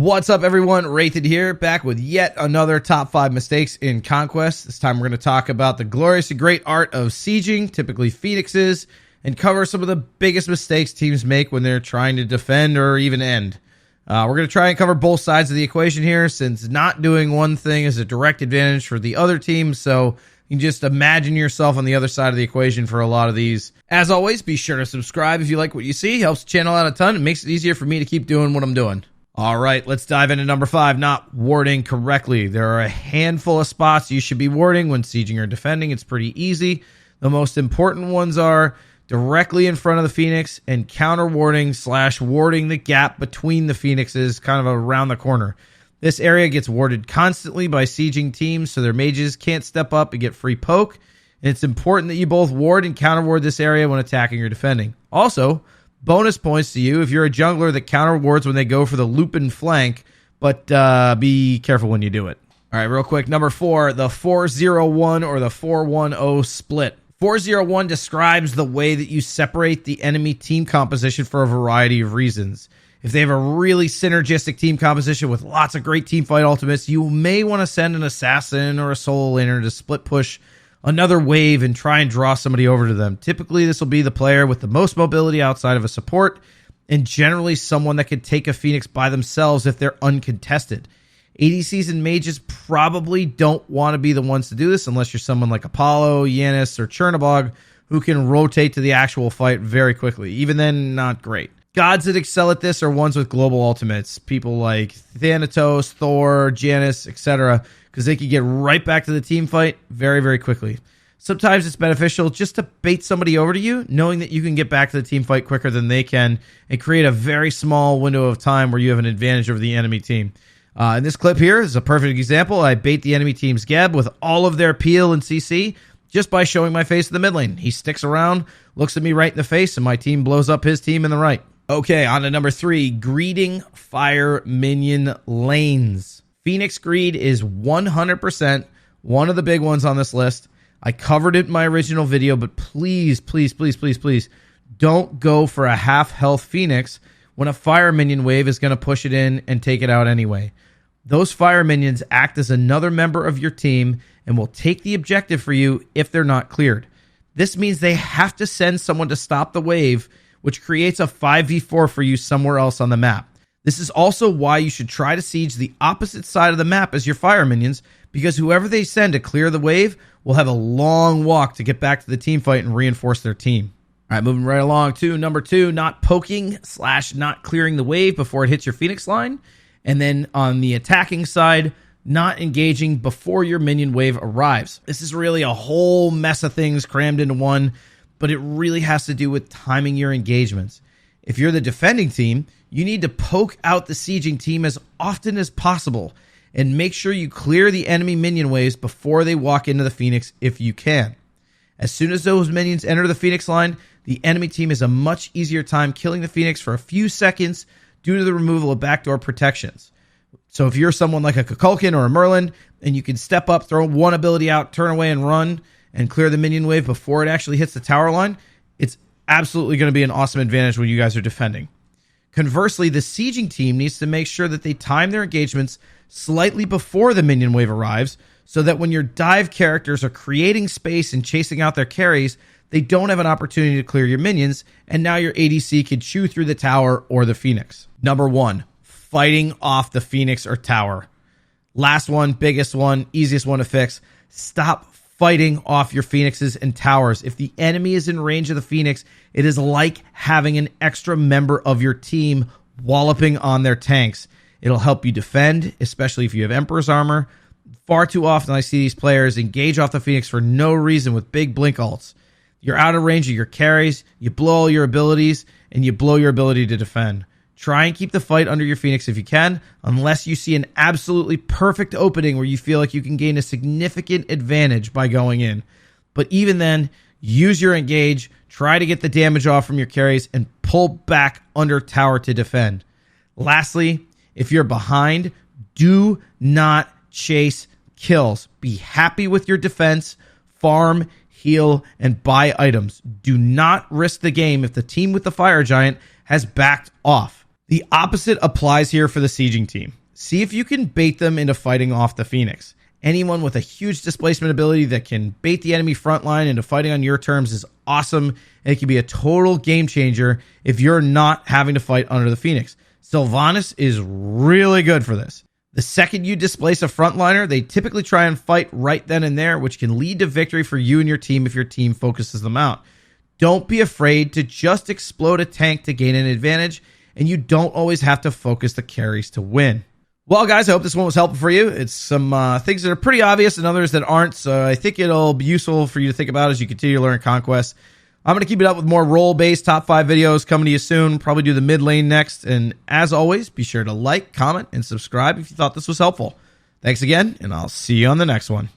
What's up, everyone? Wraithed here, back with yet another top 5 mistakes in Conquest. This time we're going to talk about the glorious and great art of sieging, typically phoenixes, and cover some of the biggest mistakes teams make when they're trying to defend or even end. We're going to try and cover both sides of the equation here, since not doing one thing is a direct advantage for the other team, so you can just imagine yourself on the other side of the equation for a lot of these. As always, be sure to subscribe if you like what you see. Helps the channel out a ton. It makes it easier for me to keep doing what I'm doing. All right, let's dive into number 5, not warding correctly. There are a handful of spots you should be warding when sieging or defending. It's pretty easy. The most important ones are directly in front of the Phoenix and counter warding / warding the gap between the Phoenixes, kind of around the corner. This area gets warded constantly by sieging teams, so their mages can't step up and get free poke. And it's important that you both ward and counter ward this area when attacking or defending. Also, bonus points to you if you're a jungler that counter wards when they go for the loop and flank, but be careful when you do it. All right, real quick, number 4, the 4-0-1 or the 4-1-0 split. 4-0-1 describes the way that you separate the enemy team composition for a variety of reasons. If they have a really synergistic team composition with lots of great teamfight ultimates, you may want to send an assassin or a solo laner to split push another wave and try and draw somebody over to them. Typically, this will be the player with the most mobility outside of a support, and generally someone that could take a Phoenix by themselves if they're uncontested. ADCs and mages probably don't want to be the ones to do this unless you're someone like Apollo, Yanis, or Chernobog, who can rotate to the actual fight very quickly. Even then, not great. Gods that excel at this are ones with global ultimates. People like Thanatos, Thor, Janus, etc., because they can get right back to the team fight very, very quickly. Sometimes it's beneficial just to bait somebody over to you, knowing that you can get back to the team fight quicker than they can and create a very small window of time where you have an advantage over the enemy team. In this clip here is a perfect example. I bait the enemy team's Geb with all of their peel and CC just by showing my face in the mid lane. He sticks around, looks at me right in the face, and my team blows up his team in the right. Okay, on to number 3, greeting fire minion lanes. Phoenix greed is 100% one of the big ones on this list. I covered it in my original video, but please, please, please, please, please don't go for a half health Phoenix when a fire minion wave is going to push it in and take it out anyway. Those fire minions act as another member of your team and will take the objective for you if they're not cleared. This means they have to send someone to stop the wave, which creates a 5v4 for you somewhere else on the map. This is also why you should try to siege the opposite side of the map as your fire minions, because whoever they send to clear the wave will have a long walk to get back to the team fight and reinforce their team. All right, moving right along to number 2, not poking / not clearing the wave before it hits your Phoenix line. And then on the attacking side, not engaging before your minion wave arrives. This is really a whole mess of things crammed into one, but it really has to do with timing your engagements. If you're the defending team, you need to poke out the sieging team as often as possible and make sure you clear the enemy minion waves before they walk into the Phoenix if you can. As soon as those minions enter the Phoenix line, the enemy team has a much easier time killing the Phoenix for a few seconds due to the removal of backdoor protections. So if you're someone like a Kukulkan or a Merlin and you can step up, throw one ability out, turn away and run and clear the minion wave before it actually hits the tower line, it's absolutely going to be an awesome advantage when you guys are defending. Conversely, the sieging team needs to make sure that they time their engagements slightly before the minion wave arrives so that when your dive characters are creating space and chasing out their carries, they don't have an opportunity to clear your minions, and now your ADC can chew through the tower or the Phoenix. Number 1, fighting off the Phoenix or tower. Last one, biggest one, easiest one to fix. Stop fighting off your Phoenixes and towers. If the enemy is in range of the Phoenix, it is like having an extra member of your team walloping on their tanks. It'll help you defend, especially if you have Emperor's armor. Far too often I see these players engage off the Phoenix for no reason with big blink ults. You're out of range of your carries, you blow all your abilities, and you blow your ability to defend. Try and keep the fight under your Phoenix if you can, unless you see an absolutely perfect opening where you feel like you can gain a significant advantage by going in. But even then, use your engage, try to get the damage off from your carries, and pull back under tower to defend. Lastly, if you're behind, do not chase kills. Be happy with your defense, farm, heal, and buy items. Do not risk the game if the team with the Fire Giant has backed off. The opposite applies here for the sieging team. See if you can bait them into fighting off the Phoenix. Anyone with a huge displacement ability that can bait the enemy front line into fighting on your terms is awesome, and it can be a total game changer if you're not having to fight under the Phoenix. Sylvanas is really good for this. The second you displace a frontliner, they typically try and fight right then and there, which can lead to victory for you and your team if your team focuses them out. Don't be afraid to just explode a tank to gain an advantage, and you don't always have to focus the carries to win. Well, guys, I hope this one was helpful for you. It's some things that are pretty obvious and others that aren't, so I think it'll be useful for you to think about as you continue to learn Conquest. I'm going to keep it up with more role-based top 5 videos coming to you soon. Probably do the mid lane next. And as always, be sure to like, comment, and subscribe if you thought this was helpful. Thanks again, and I'll see you on the next one.